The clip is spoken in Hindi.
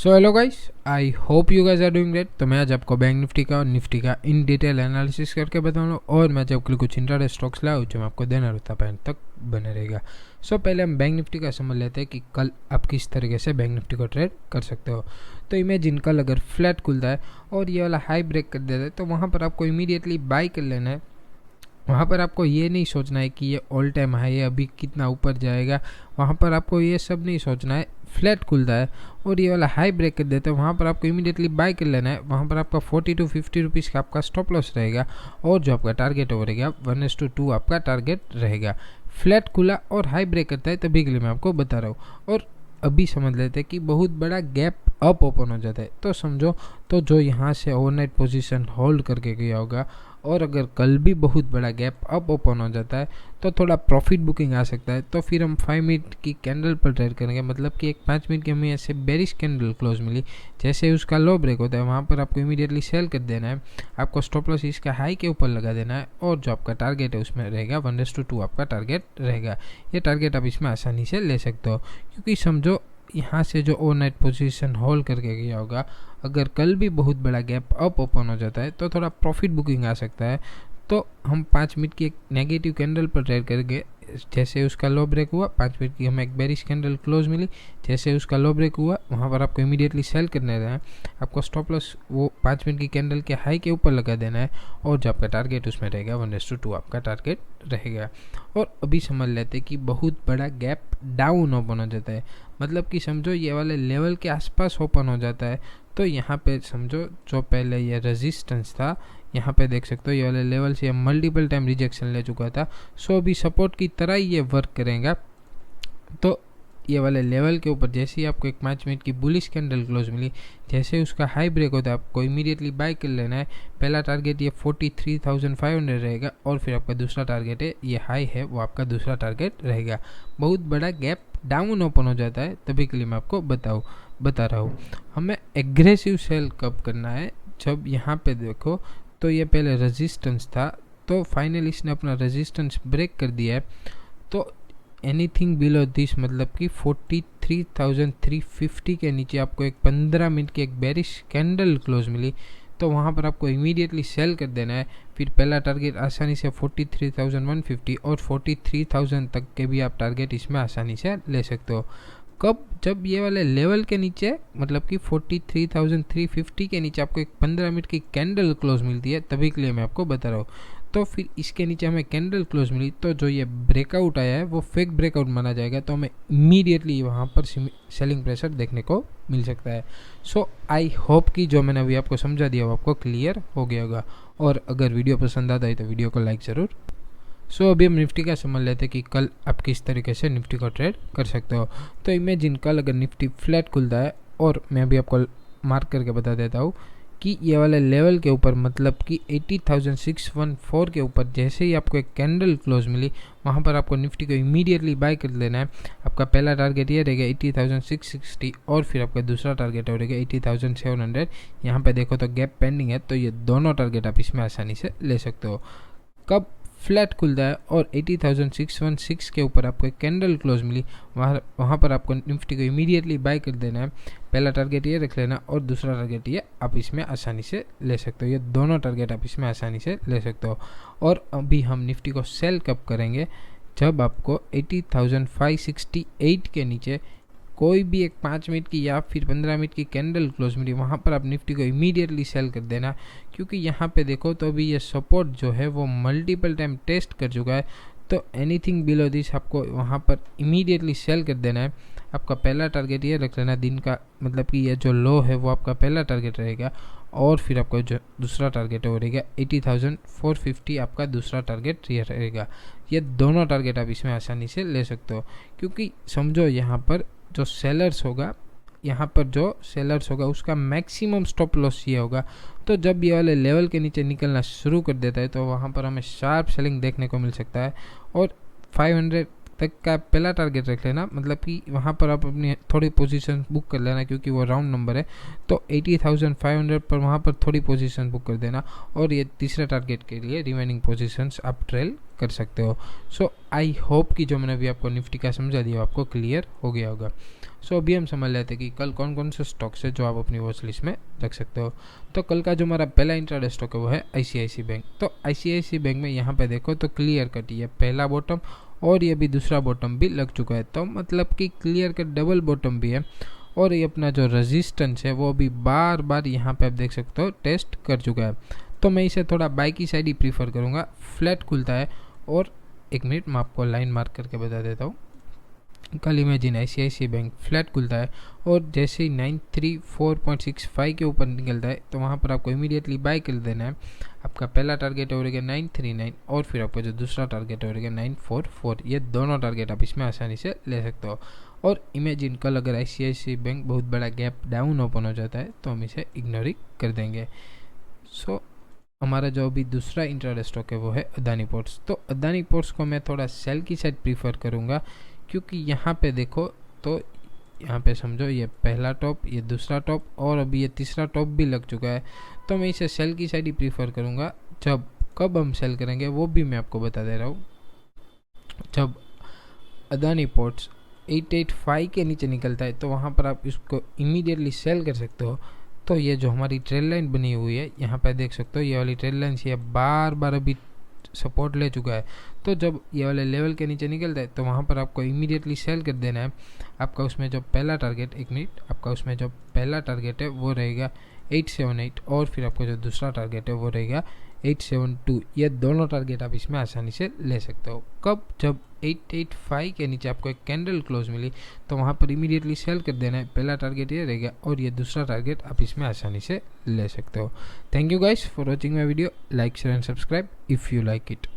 So hello guys, I hope you guys are doing great. तो मैं आज आपको बैंक निफ्टी का और निफ्टी का इन डिटेल एनालिसिस करके बताऊंगा और मैं जब कुछ इंट्राडे स्टॉक्स लाऊं जो मैं आपको देना रहता पॉइंट तक बने रहेगा। सो पहले हम बैंक निफ्टी का समझ लेते हैं कि कल आप किस तरीके से बैंक निफ्टी को ट्रेड कर सकते हो। तो इमेजिन कल अगर फ्लैट खुलता है और ये वाला हाई ब्रेक कर देता है तो वहाँ पर आपको इमीडिएटली बाई कर लेना है। वहाँ पर आपको ये नहीं सोचना है कि ये ऑल टाइम हाई है, अभी कितना ऊपर जाएगा। वहाँ पर आपको ये सब नहीं सोचना है। फ्लैट खुलता है और ये वाला हाई ब्रेक कर देता है, वहाँ पर आपको इमीडिएटली बाय कर लेना है। वहाँ पर आपका 40 to 50 रुपीज़ का आपका स्टॉप लॉस रहेगा और जो आपका टारगेट हो रहेगा 1:2 आपका टारगेट रहेगा। फ्लैट खुला और हाई ब्रेक करता है तभी के लिए मैं आपको बता रहा हूँ। और अभी समझ लेते हैं कि बहुत बड़ा गैप अप ओपन हो जाता है तो समझो, तो जो यहाँ से ओवरनाइट पोजीशन होल्ड करके गया होगा और अगर कल भी बहुत बड़ा गैप अप ओपन हो जाता है तो थोड़ा प्रॉफिट बुकिंग आ सकता है। तो फिर हम 5 मिनट की कैंडल पर ट्रेड करेंगे, मतलब कि एक 5 मिनट की हमें ऐसे बेरिश कैंडल क्लोज मिली, जैसे उसका लो ब्रेक होता है वहाँ पर आपको इमीडिएटली सेल कर देना है। आपको स्टॉप लॉस इसका हाई के ऊपर लगा देना है और जो आपका टारगेट है उसमें रहेगा 1:2 आपका टारगेट रहेगा। ये टारगेट आप इसमें आसानी से ले सकते हो, क्योंकि समझो यहाँ से जो ओवरनाइट पोजीशन होल्ड करके गया होगा, अगर कल भी बहुत बड़ा गैप अप ओपन हो जाता है तो थोड़ा प्रॉफिट बुकिंग आ सकता है। तो हम 5 मिनट की एक नेगेटिव कैंडल पर ट्रेड करेंगे, जैसे उसका लो ब्रेक हुआ 5 मिनट की हमें एक बेरिश कैंडल क्लोज मिली, जैसे उसका लो ब्रेक हुआ वहाँ पर आपको इमीडिएटली सेल करने रहना है। आपको स्टॉप लॉस वो 5 मिनट की कैंडल के हाई के ऊपर लगा देना है और जो आपका टारगेट उसमें रहेगा 1:2 आपका टारगेट रहेगा। और अभी समझ लेते हैं कि बहुत बड़ा गैप डाउन ओपन हो जाता है, मतलब कि समझो ये वाले लेवल के आसपास ओपन हो जाता है। तो यहाँ पे समझो जो पहले ये रेजिस्टेंस था, यहाँ पे देख सकते हो ये वाले लेवल से मल्टीपल टाइम रिजेक्शन ले चुका था। सो अभी सपोर्ट की तरह ही ये वर्क करेगा। तो ये वाले लेवल के ऊपर जैसे ही आपको एक 5 मिनट की बुलिश कैंडल क्लोज मिली, जैसे उसका हाई ब्रेक होता है आपको इमीडिएटली बाय कर लेना है। पहला टारगेट ये 43,500 रहेगा और फिर आपका दूसरा टारगेट है ये हाई है वो आपका दूसरा टारगेट रहेगा। बहुत बड़ा गैप डाउन ओपन हो जाता है तभी के लिए मैं आपको बता रहा हूँ। हमें एग्रेसिव सेल कब करना है, जब यहाँ पे देखो तो ये पहले रेजिस्टेंस था तो फाइनली इसने अपना रेजिस्टेंस ब्रेक कर दिया है। तो एनीथिंग बिलो दिस, मतलब कि 43,350 के नीचे आपको एक 15 मिनट की एक बेरिश कैंडल क्लोज मिली तो वहाँ पर आपको इमीडिएटली सेल कर देना है। फिर पहला टारगेट आसानी से 43,150 और 43,000 तक के भी आप टारगेट इसमें आसानी से ले सकते हो। कब, जब ये वाले लेवल के नीचे, मतलब कि 43,350 के नीचे आपको एक 15 मिनट की कैंडल क्लोज मिलती है तभी के लिए मैं आपको बता रहा हूँ। तो फिर इसके नीचे हमें कैंडल क्लोज मिली तो जो ये ब्रेकआउट आया है वो फेक ब्रेकआउट माना जाएगा, तो हमें इमीडिएटली वहाँ पर सेलिंग प्रेशर देखने को मिल सकता है। सो आई होप कि जो मैंने अभी आपको समझा दिया वो आपको क्लियर हो गया होगा। और अगर वीडियो पसंद आता है तो वीडियो को लाइक ज़रूर। सो अभी हम निफ्टी का समझ लेते हैं कि कल आप किस तरीके से निफ्टी को ट्रेड कर सकते हो। तो इमेजिन कल अगर निफ्टी फ्लैट खुलता है और मैं अभी आपको मार्क करके बता देता हूँ कि ये वाले लेवल के ऊपर, मतलब कि 80,614 के ऊपर जैसे ही आपको एक कैंडल क्लोज मिली वहाँ पर आपको निफ्टी को इमीडिएटली बाय कर लेना है। आपका पहला टारगेट ये रहेगा 80,660 और फिर आपका दूसरा टारगेट हो रहेगा 80,700। यहाँ पे देखो तो गैप पेंडिंग है तो ये दोनों टारगेट आप इसमें आसानी से ले सकते हो। कब फ्लैट खुलता है और 80,616 के ऊपर आपको एक कैंडल क्लोज मिली वहाँ पर आपको निफ्टी को इमीडिएटली बाय कर देना है। पहला टारगेट ये रख लेना और दूसरा टारगेट ये आप इसमें आसानी से ले सकते हो। ये दोनों टारगेट आप इसमें आसानी से ले सकते हो। और अभी हम निफ्टी को सेल कब करेंगे, जब आपको 80,568 के नीचे कोई भी एक 5 मिनट की या फिर 15 मिनट की कैंडल क्लोज मिली वहाँ पर आप निफ्टी को इमीडिएटली सेल कर देना, क्योंकि यहाँ पे देखो तो अभी ये सपोर्ट जो है वो मल्टीपल टाइम टेस्ट कर चुका है। तो एनीथिंग बिलो दिस आपको वहाँ पर इमीडिएटली सेल कर देना है। आपका पहला टारगेट ये रख लेना दिन का, मतलब कि ये जो लो है वो आपका पहला टारगेट रहेगा और फिर आपका जो दूसरा टारगेट है वो रहेगा 80,450 आपका दूसरा टारगेट ये रहेगा। ये दोनों टारगेट आप इसमें आसानी से ले सकते हो, क्योंकि समझो यहाँ पर जो सेलर्स होगा उसका मैक्सिमम स्टॉप लॉस ये होगा। तो जब ये वाले लेवल के नीचे निकलना शुरू कर देता है तो वहाँ पर हमें शार्प सेलिंग देखने को मिल सकता है और तक का पहला टारगेट रख लेना, मतलब कि वहाँ पर आप अपनी थोड़ी पोजीशन बुक कर लेना, क्योंकि वो राउंड नंबर है। तो 80,500 पर वहाँ पर थोड़ी पोजीशन बुक कर देना, और ये तीसरे टारगेट के लिए रिमेनिंग पोजीशंस आप ट्रेल कर सकते हो। सो आई होप कि जो मैंने अभी आपको निफ्टी का समझा दिया आपको क्लियर हो गया होगा। सो अभी हम समझ लेते हैं कि कल कौन कौन से स्टॉक्स है जो आप अपनी वॉच लिस्ट में रख सकते हो। तो कल का जो हमारा पहला इंट्राडे स्टॉक है वो है ICICI बैंक। तो ICICI बैंक में यहाँ पे देखो तो क्लियर कट ये पहला बॉटम और ये भी दूसरा बॉटम भी लग चुका है, तो मतलब कि क्लियर कट डबल बॉटम भी है। और ये अपना जो रेजिस्टेंस है वो भी बार बार यहाँ पे आप देख सकते हो टेस्ट कर चुका है। तो मैं इसे थोड़ा बाई की साइड ही प्रीफर करूँगा। फ्लैट खुलता है, और एक मिनट मैं आपको लाइन मार्क करके बता देता हूँ। कल इमेजिन ICICI बैंक फ्लैट खुलता है और जैसे ही 934.65 के ऊपर निकलता है तो वहाँ पर आपको इमीडिएटली बाय कर देना है। आपका पहला टारगेट हो रहेगा 939, और फिर आपका जो दूसरा टारगेट हो रहेगा 944। ये दोनों टारगेट आप इसमें आसानी से ले सकते हो। और इमेजिन कल अगर ICICI बैंक बहुत बड़ा गैप डाउन ओपन हो जाता है तो हम इसे इग्नोर ही कर देंगे। सो हमारा जो अभी दूसरा इंट्राडे स्टॉक है वो है अदानी पोर्ट्स। तो अदानी पोर्ट्स को मैं थोड़ा सेल की साइड प्रीफर करूँगा, क्योंकि यहाँ पे देखो तो यहाँ पे समझो ये पहला टॉप, ये दूसरा टॉप, और अभी ये तीसरा टॉप भी लग चुका है। तो मैं इसे सेल की साइड ही प्रीफर करूँगा। कब हम सेल करेंगे वो भी मैं आपको बता दे रहा हूँ। जब अदानी पोर्ट्स 885 के नीचे निकलता है तो वहाँ पर आप इसको इमीडिएटली सेल कर सकते हो। तो ये जो हमारी ट्रेल लाइन बनी हुई है यहाँ पे देख सकते हो, ये वाली ट्रेल लाइन ये बार बार अभी सपोर्ट ले चुका है। तो जब ये वाले लेवल के नीचे निकलता है तो वहाँ पर आपको इमीडिएटली सेल कर देना है। आपका उसमें जो पहला टारगेट, एक मिनट, आपका उसमें जो पहला टारगेट है वो रहेगा 878, और फिर आपका जो दूसरा टारगेट है वो रहेगा 872। ये दोनों टारगेट आप इसमें आसानी से ले सकते हो। कब? जब 885 के नीचे आपको एक कैंडल क्लोज मिली तो वहाँ पर इमीडिएटली सेल कर देना है। पहला टारगेट ये रहेगा, और ये दूसरा टारगेट आप इसमें आसानी से ले सकते हो। Thank you guys for watching my video. Like, share and subscribe if you like it.